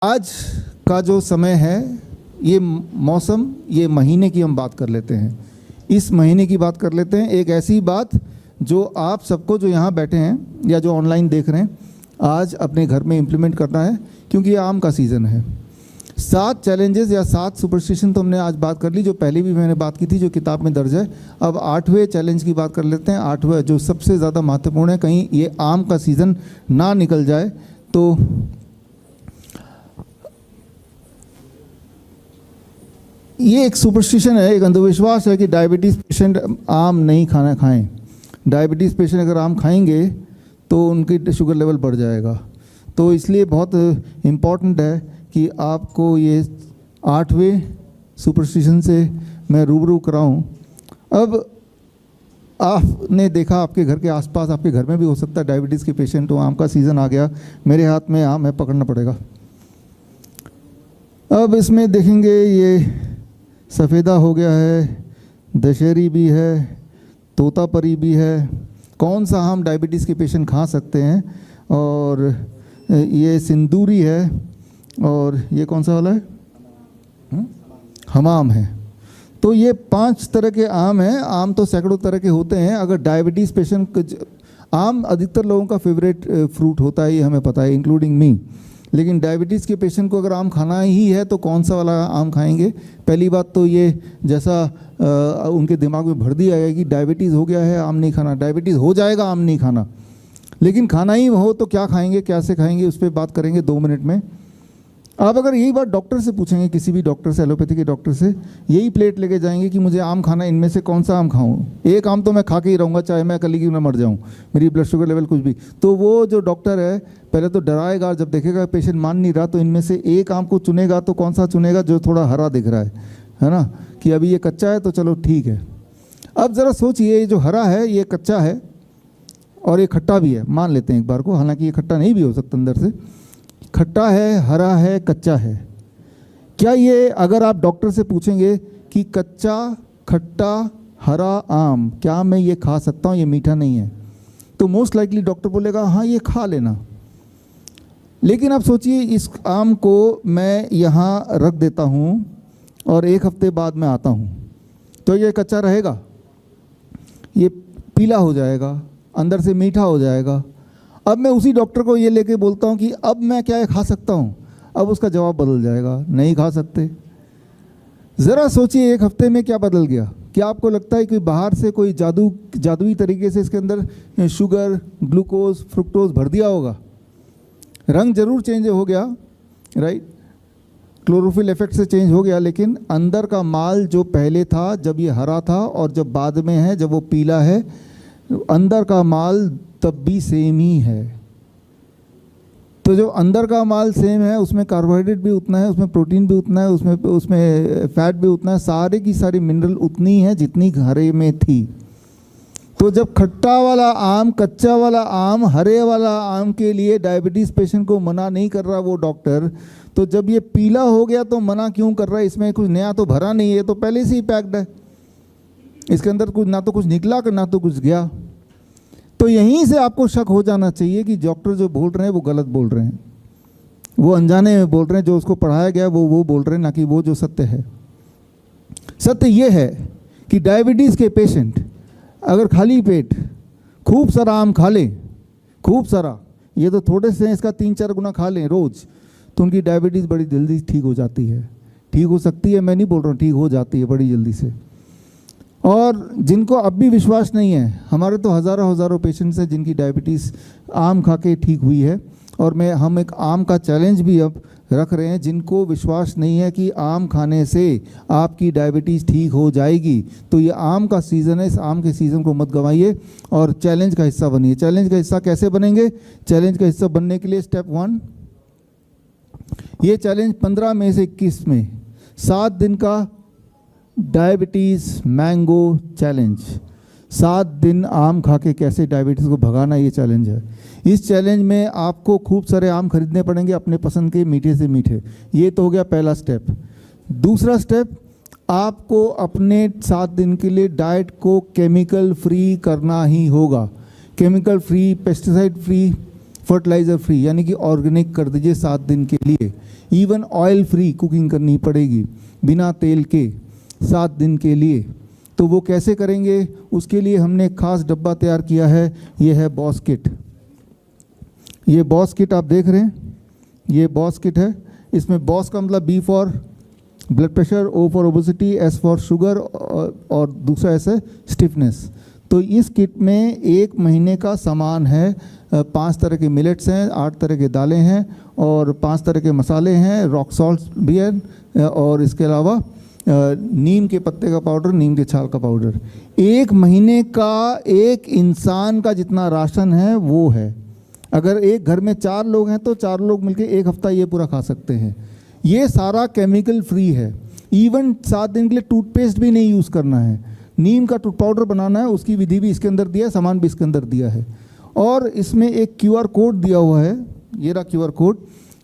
आज का जो समय है, ये मौसम, ये महीने की हम बात कर लेते हैं। इस महीने की बात कर लेते हैं, एक ऐसी बात जो आप सबको जो यहाँ बैठे हैं या जो ऑनलाइन देख रहे हैं, आज अपने घर में इम्प्लीमेंट करना है, क्योंकि ये आम का सीज़न है। 7 चैलेंजेस या 7 सुपरस्टिशन तो हमने आज बात कर ली, जो पहले भी मैंने बात की थी, जो किताब में दर्ज है। अब 8वें चैलेंज की बात कर लेते हैं। 8वां जो सबसे ज़्यादा महत्वपूर्ण है, कहीं ये आम का सीज़न ना निकल जाए। तो ये एक सुपरस्टिशन है, एक अंधविश्वास है कि डायबिटीज़ पेशेंट आम नहीं खाना खाएं। डायबिटीज़ पेशेंट अगर आम खाएंगे तो उनकी शुगर लेवल बढ़ जाएगा। तो इसलिए बहुत इम्पॉर्टेंट है कि आपको ये 8वें सुपरस्टिशन से मैं रूबरू कराऊं। अब आपने देखा आपके घर के आसपास, आपके घर में भी हो सकता है डायबिटीज़ के पेशेंट हो, आम का सीज़न आ गया, मेरे हाथ में आम है, पकड़ना पड़ेगा। अब इसमें देखेंगे ये सफ़ेदा हो गया है, दशहरी भी है, तोतापरी भी है। कौन सा आम डायबिटीज़ के पेशेंट खा सकते हैं? और ये सिंदूरी है, और ये कौन सा वाला है? हमाम है। तो ये 5 तरह के आम हैं। आम तो सैकड़ों तरह के होते हैं। अगर डायबिटीज़ पेशेंट, आम अधिकतर लोगों का फेवरेट फ्रूट होता है, ये हमें पता है, इंक्लूडिंग मी। लेकिन डायबिटीज़ के पेशेंट को अगर आम खाना ही है तो कौन सा वाला आम खाएंगे? पहली बात तो ये, जैसा उनके दिमाग में भर दिया गया कि डायबिटीज़ हो गया है, आम नहीं खाना। डायबिटीज़ हो जाएगा, आम नहीं खाना। लेकिन खाना ही हो तो क्या खाएंगे, कैसे खाएंगे, उस पर बात करेंगे 2 मिनट में। आप अगर यही बात डॉक्टर से पूछेंगे, किसी भी डॉक्टर से, एलोपैथी के डॉक्टर से, यही प्लेट लेके जाएंगे कि मुझे आम खाना है, इनमें से कौन सा आम खाऊं? एक आम तो मैं खा के ही रहूँगा, चाहे मैं कल ही ना मर जाऊँ, मेरी ब्लड शुगर लेवल कुछ भी। तो वो जो डॉक्टर है पहले तो डराएगा, जब देखेगा पेशेंट मान नहीं रहा तो इनमें से एक आम को चुनेगा। तो कौन सा चुनेगा? जो थोड़ा हरा दिख रहा है ना, कि अभी ये कच्चा है तो चलो ठीक है। अब ज़रा सोचिए, जो हरा है ये कच्चा है और ये खट्टा भी है, मान लेते हैं एक बार को, हालांकि ये खट्टा नहीं भी हो सकता, अंदर से खट्टा है, हरा है, कच्चा है। क्या ये, अगर आप डॉक्टर से पूछेंगे कि कच्चा, खट्टा, हरा आम, क्या मैं ये खा सकता हूँ, ये मीठा नहीं है, तो मोस्ट लाइकली डॉक्टर बोलेगा हाँ ये खा लेना। लेकिन आप सोचिए, इस आम को मैं यहाँ रख देता हूँ और 1 हफ्ते बाद मैं आता हूँ, तो ये कच्चा रहेगा, ये पीला हो जाएगा, अंदर से मीठा हो जाएगा। अब मैं उसी डॉक्टर को ये लेके बोलता हूँ कि अब मैं क्या खा सकता हूँ, अब उसका जवाब बदल जाएगा, नहीं खा सकते। ज़रा सोचिए 1 हफ्ते में क्या बदल गया। क्या आपको लगता है कि बाहर से कोई जादुई तरीके से इसके अंदर शुगर, ग्लूकोज, फ्रुक्टोज भर दिया होगा? रंग जरूर चेंज हो गया, राइट, क्लोरोफिल इफेक्ट से चेंज हो गया, लेकिन अंदर का माल जो पहले था, जब ये हरा था, और जब बाद में है, जब वो पीला है, अंदर का माल तब भी सेम ही है। तो जो अंदर का माल सेम है, उसमें कार्बोहाइड्रेट भी उतना है, उसमें प्रोटीन भी उतना है, उसमें फैट भी उतना है, सारे की सारी मिनरल उतनी है जितनी हरे में थी। तो जब खट्टा वाला आम, कच्चा वाला आम, हरे वाला आम के लिए डायबिटीज़ पेशेंट को मना नहीं कर रहा वो डॉक्टर, तो जब ये पीला हो गया तो मना क्यों कर रहा है? इसमें कुछ नया तो भरा नहीं है, तो पहले से ही पैक्ड है, इसके अंदर कुछ ना तो कुछ निकला ना तो कुछ गया। तो यहीं से आपको शक हो जाना चाहिए कि डॉक्टर जो बोल रहे हैं वो गलत बोल रहे हैं, वो अनजाने में बोल रहे हैं, जो उसको पढ़ाया गया वो बोल रहे हैं, ना कि वो जो सत्य है। सत्य ये है कि डायबिटीज़ के पेशेंट अगर खाली पेट खूब सारा आम खा लें, खूब सारा, ये तो थोड़े से हैं, इसका 3-4 गुना खा लें रोज़, तो उनकी डायबिटीज़ बड़ी जल्दी ठीक हो जाती है। ठीक हो सकती है, मैं नहीं बोल रहा हूँ, ठीक हो जाती है बड़ी जल्दी से। और जिनको अब भी विश्वास नहीं है, हमारे तो हज़ारों पेशेंट्स हैं जिनकी डायबिटीज़ आम खा के ठीक हुई है, और हम एक आम का चैलेंज भी अब रख रहे हैं। जिनको विश्वास नहीं है कि आम खाने से आपकी डायबिटीज़ ठीक हो जाएगी, तो ये आम का सीज़न है, इस आम के सीज़न को मत गंवाइए और चैलेंज का हिस्सा बनिए। चैलेंज का हिस्सा कैसे बनेंगे? चैलेंज का हिस्सा बनने के लिए स्टेप 1, ये चैलेंज 15 मई से 21 में 7 दिन का डायबिटीज़ मैंगो चैलेंज। 7 दिन आम खा के कैसे डायबिटीज़ को भगाना, ये चैलेंज है। इस चैलेंज में आपको खूब सारे आम खरीदने पड़ेंगे, अपने पसंद के, मीठे से मीठे। ये तो हो गया पहला स्टेप। दूसरा स्टेप, आपको अपने 7 दिन के लिए डाइट को केमिकल फ्री करना ही होगा। Chemical free, pesticide free, fertiliser free यानी कि ऑर्गेनिक कर दीजिए 7 दिन के लिए। इवन ऑयल फ्री कुकिंग करनी पड़ेगी बिना तेल के 7 दिन के लिए। तो वो कैसे करेंगे, उसके लिए हमने एक खास डब्बा तैयार किया है, ये है बॉस किट। ये बॉस किट आप देख रहे हैं, ये बॉस किट है। इसमें बॉस का मतलब B for blood pressure, O for obesity, S for sugar और दूसरा एस है स्टिफनेस। तो इस किट में 1 महीने का सामान है। 5 तरह के मिलेट्स हैं, 8 तरह के दालें हैं और 5 तरह के मसाले हैं, रॉक सॉल्ट भी है और इसके अलावा नीम के पत्ते का पाउडर, नीम के छाल का पाउडर। 1 महीने का एक इंसान का जितना राशन है वो है। अगर एक घर में 4 लोग हैं तो 4 लोग मिलकर 1 हफ्ता ये पूरा खा सकते हैं। ये सारा केमिकल फ्री है। इवन 7 दिन के लिए टूथपेस्ट भी नहीं यूज़ करना है। नीम का टूथ पाउडर बनाना है, उसकी विधि भी इसके अंदर दिया है, सामान भी इसके अंदर दिया है। और इसमें एक QR कोड दिया हुआ है, ये रहा QR कोड।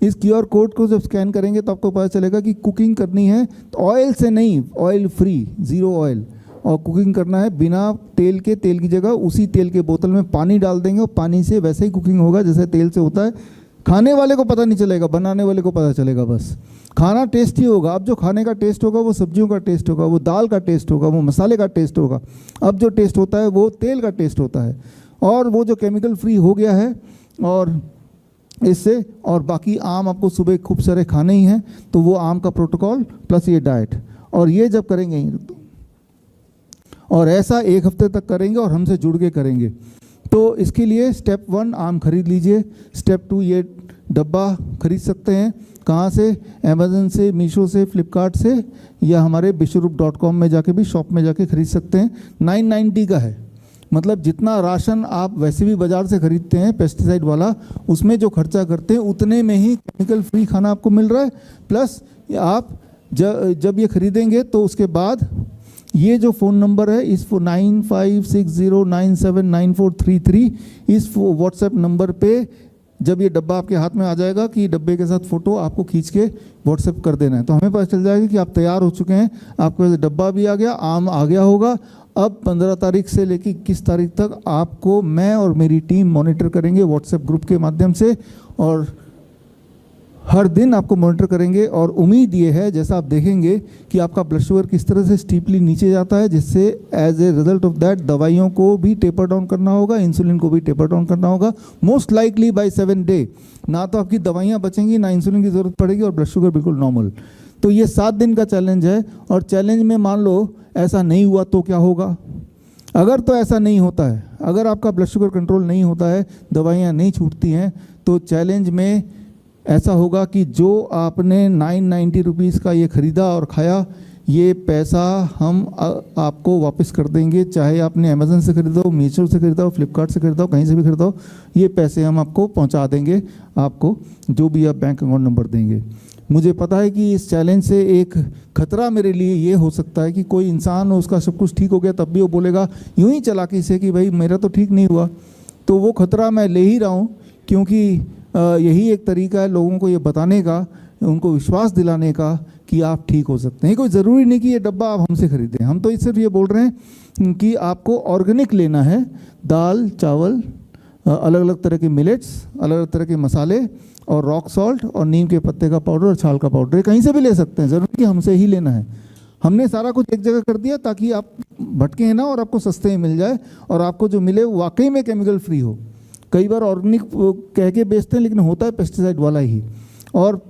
इस QR कोड को जब स्कैन करेंगे तो आपको पता चलेगा कि कुकिंग करनी है तो ऑयल से नहीं, ऑयल फ्री, 0 ऑयल, और कुकिंग करना है बिना तेल के। तेल की जगह उसी तेल के बोतल में पानी डाल देंगे और पानी से वैसे ही कुकिंग होगा जैसे तेल से होता है। खाने वाले को पता नहीं चलेगा, बनाने वाले को पता चलेगा बस। खाना टेस्टी होगा। अब जो खाने का टेस्ट होगा वो सब्जियों का टेस्ट होगा, वो दाल का टेस्ट होगा, वो मसाले का टेस्ट होगा। अब जो टेस्ट होता है वो तेल का टेस्ट होता है और वो जो केमिकल फ्री हो गया है। और इससे और बाकी आम आपको सुबह खूब सारे खाने ही हैं, तो वो आम का प्रोटोकॉल प्लस ये डाइट, और ये जब करेंगे और ऐसा 1 हफ्ते तक करेंगे और हमसे जुड़ के करेंगे तो इसके लिए स्टेप 1 आम खरीद लीजिए। स्टेप 2 ये डब्बा खरीद सकते हैं। कहाँ से? अमेज़न से, मीशो से, फ्लिपकार्ट से, या हमारे विश्वरूप.com में जाके भी, शॉप में जाके खरीद सकते हैं। 990 का है, मतलब जितना राशन आप वैसे भी बाज़ार से खरीदते हैं पेस्टिसाइड वाला, उसमें जो खर्चा करते हैं उतने में ही केमिकल फ्री खाना आपको मिल रहा है। प्लस आप जब ये खरीदेंगे तो उसके बाद ये जो फ़ोन नंबर है, इस 9560979433, इस व्हाट्सएप नंबर पे जब ये डब्बा आपके हाथ में आ जाएगा कि डब्बे के साथ फ़ोटो आपको खींच के व्हाट्सएप कर देना है, तो हमें पता चल जाएगा कि आप तैयार हो चुके हैं। आपके डब्बा भी आ गया, आम आ गया होगा। अब 15 तारीख से लेकर 21 तारीख तक आपको मैं और मेरी टीम मॉनिटर करेंगे व्हाट्सएप ग्रुप के माध्यम से, और हर दिन आपको मॉनिटर करेंगे। और उम्मीद ये है, जैसा आप देखेंगे कि आपका ब्लड शुगर किस तरह से स्टीपली नीचे जाता है, जिससे as a result of that दवाइयों को भी टेपर डाउन करना होगा, इंसुलिन को भी टेपर डाउन करना होगा। मोस्ट लाइकली बाय 7 डे ना तो आपकी दवाइयाँ बचेंगी, ना इंसुलिन की ज़रूरत पड़ेगी और ब्लड शुगर बिल्कुल नॉर्मल। तो ये 7 दिन का चैलेंज है। और चैलेंज में मान लो ऐसा नहीं हुआ तो क्या होगा? अगर तो ऐसा नहीं होता है, अगर आपका ब्लड शुगर कंट्रोल नहीं होता है, दवाइयाँ नहीं छूटती हैं, तो चैलेंज में ऐसा होगा कि जो आपने 990 रुपीज़ का ये ख़रीदा और खाया, ये पैसा हम आपको वापस कर देंगे। चाहे आपने अमेज़न से ख़रीदा हो, मीशो से ख़रीदा हो, फ्लिपकार्ट से ख़रीदा हो, कहीं से भी ख़रीदा हो, ये पैसे हम आपको पहुंचा देंगे, आपको जो भी आप बैंक अकाउंट नंबर देंगे। मुझे पता है कि इस चैलेंज से एक खतरा मेरे लिए ये हो सकता है कि कोई इंसान हो, उसका सब कुछ ठीक हो गया, तब भी वो बोलेगा यूं ही चालाकी से कि भाई मेरा तो ठीक नहीं हुआ। तो वो खतरा मैं ले ही रहा हूँ, क्योंकि यही एक तरीका है लोगों को ये बताने का, उनको विश्वास दिलाने का कि आप ठीक हो सकते हैं। कोई ज़रूरी नहीं कि ये डब्बा आप हमसे खरीदें। हम तो सिर्फ ये बोल रहे हैं कि आपको ऑर्गेनिक लेना है। दाल, चावल, अलग अलग तरह के मिलेट्स, अलग अलग तरह के मसाले और रॉक सॉल्ट और नीम के पत्ते का पाउडर और छाल का पाउडर, कहीं से भी ले सकते हैं, ज़रूरी कि हमसे ही लेना है। हमने सारा कुछ एक जगह कर दिया ताकि आप भटके ना और आपको सस्ते में मिल जाए और आपको जो मिले वो वाकई में केमिकल फ्री हो। कई बार ऑर्गेनिक कह के बेचते हैं लेकिन होता है पेस्टिसाइड वाला ही। और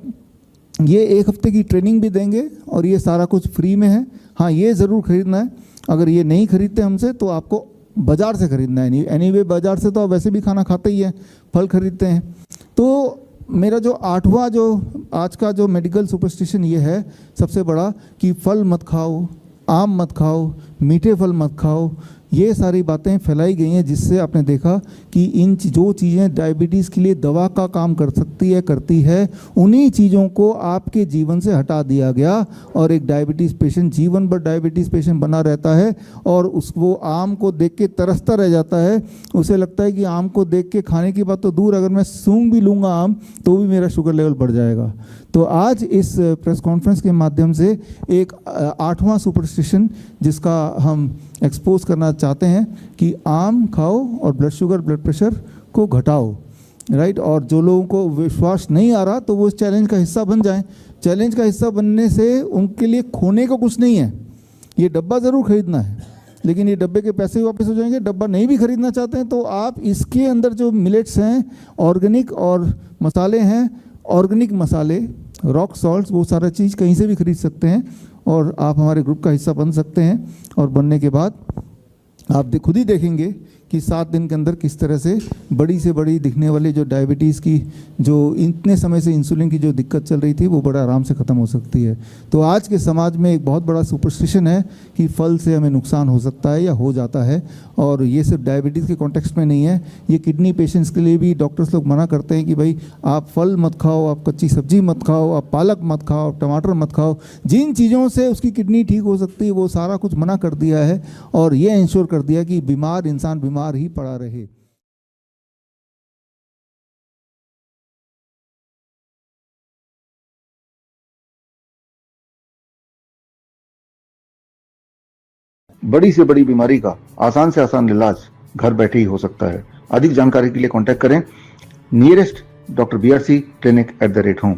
ये 1 हफ्ते की ट्रेनिंग भी देंगे और ये सारा कुछ फ्री में है। हाँ, ये ज़रूर खरीदना है। अगर ये नहीं खरीदते हमसे तो आपको बाज़ार से खरीदना है। एनीवे बाज़ार से तो आप वैसे भी खाना खाते ही हैं, फल खरीदते हैं। तो मेरा जो 8वां जो आज का जो मेडिकल सुपरस्टिशन ये है सबसे बड़ा, कि फल मत खाओ, आम मत खाओ, मीठे फल मत खाओ। ये सारी बातें फैलाई गई हैं जिससे आपने देखा कि इन जो चीज़ें डायबिटीज़ के लिए दवा का काम कर सकती है, करती है, उन्हीं चीज़ों को आपके जीवन से हटा दिया गया और एक डायबिटीज़ पेशेंट जीवन भर डायबिटीज़ पेशेंट बना रहता है और वो आम को देख के तरसता रह जाता है। उसे लगता है कि आम को देख के खाने की बात तो दूर, अगर मैं सूंघ भी लूँगा आम तो भी मेरा शुगर लेवल बढ़ जाएगा। तो आज इस प्रेस कॉन्फ्रेंस के माध्यम से एक 8वां सुपरस्टिशन जिसका हम एक्सपोज करना चाहते हैं कि आम खाओ और ब्लड शुगर, ब्लड प्रेशर को घटाओ। राइट। और जो लोगों को विश्वास नहीं आ रहा तो वो इस चैलेंज का हिस्सा बन जाएं। चैलेंज का हिस्सा बनने से उनके लिए खोने को कुछ नहीं है। ये डब्बा ज़रूर खरीदना है, लेकिन ये डब्बे के पैसे भी वापस हो जाएंगे। डब्बा नहीं भी खरीदना चाहते हैं तो आप इसके अंदर जो मिलेट्स हैं, ऑर्गेनिक और मसाले हैं, ऑर्गेनिक मसाले, रॉक सॉल्ट्स, वो सारा चीज़ कहीं से भी खरीद सकते हैं और आप हमारे ग्रुप का हिस्सा बन सकते हैं। और बनने के बाद आप खुद ही देखेंगे कि 7 दिन के अंदर किस तरह से बड़ी से बड़ी दिखने वाली जो डायबिटीज़ की, जो इतने समय से इंसुलिन की जो दिक्कत चल रही थी, वो बड़ा आराम से ख़त्म हो सकती है। तो आज के समाज में एक बहुत बड़ा सुपरस्टिशन है कि फल से हमें नुकसान हो सकता है या हो जाता है। और ये सिर्फ डायबिटीज़ के कॉन्टेक्स्ट में नहीं है, ये किडनी पेशेंट्स के लिए भी डॉक्टर्स लोग मना करते हैं कि भाई आप फल मत खाओ, आप कच्ची सब्जी मत खाओ, आप पालक मत खाओ, आप टमाटर मत खाओ। जिन चीज़ों से उसकी किडनी ठीक हो सकती है वो सारा कुछ मना कर दिया है और ये इंश्योर कर दिया कि बीमार इंसान बीमार ही पड़ा रहे। बड़ी से बड़ी बीमारी का आसान से आसान इलाज घर बैठे ही हो सकता है। अधिक जानकारी के लिए कांटेक्ट करें nearest doctor BRC clinic @home।